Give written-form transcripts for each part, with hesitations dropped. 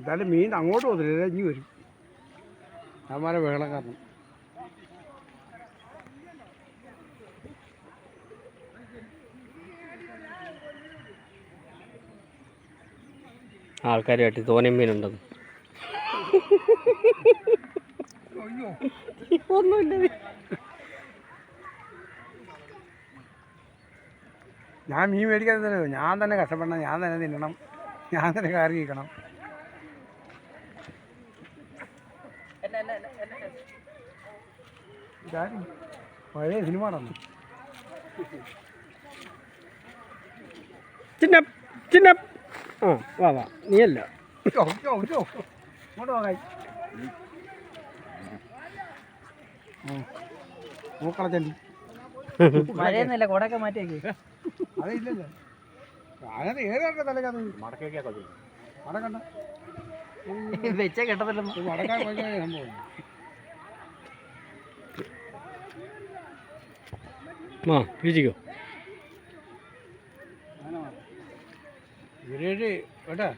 എന്തായാലും മീൻ അങ്ങോട്ട് പോകുന്നില്ല, ഇനി വരും. അവന്മാരെ ബഹളം കാരണം. ആൾക്കാരുമായിട്ട് തോനെ മീനുണ്ടെന്ന്. ഒന്നുമില്ല. ഞാൻ മീൻ മേടിക്കാതെ തന്നെ ഞാൻ തന്നെ കഷ്ടപ്പെടണം, ഞാൻ തന്നെ തിന്നണം, ഞാൻ തന്നെ കയറി കഴിക്കണം. പഴയ സിനിമ ആണെന്ന്. ആ വാ വാ, നീയല്ല ഇങ്ങോട്ട് പോകാൻ മൂക്കളച്ചണ്ടി മഴയൊന്നുമില്ല, കൊടയൊക്കെ മാറ്റിയേക്ക്. അതില്ലല്ലോ, അതിനകത്ത് ഏതൊക്കെ തലക്കത് മടക്കണ്ട വെച്ച കെട്ടത്തില്ല. മടക്കാൻ സംഭവം. ആ വീശിക്കോ. സുരേഷ് കേട്ടാ,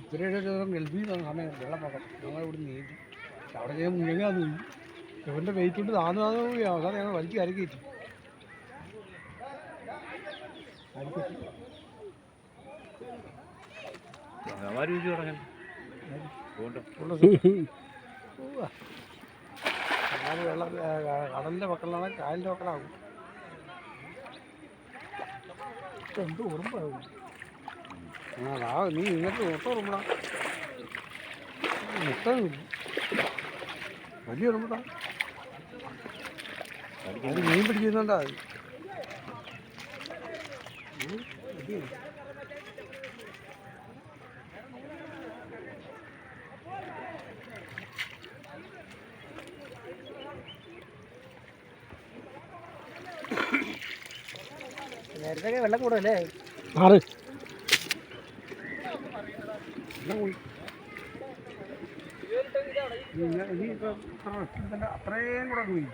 സുരേഷ് ഗൾഫിൽ സമയം വെള്ളപ്പൊക്കം ഞങ്ങൾ ഇവിടെ നീന്തി അവിടെ ഞാൻ മുങ്ങാന്ന് പോയി. ഇവൻ്റെ വെയിറ്റ് കൊണ്ട് താന്നു പോയി. അവസാനം ഞങ്ങൾ വലിച്ച് കരക്കേറ്റി. വെള്ളം കടലിൻ്റെ മക്കളാണ്, കായലിൻ്റെ മക്കളാകും. എന്ത് ഉറുമ്പാകും. നീ ഇങ്ങോട്ട് മുട്ട ഉറുമ്പടാ, മുട്ട വലിയ ഉറുമ്പടാ. അത് മീൻ പിടിക്കുന്നുണ്ടാ. നേരത്തെ വെള്ളം കൂടുതലേ. ആറ് ഇനി ഇപ്പം അത്രയും കൂടെ പോയി.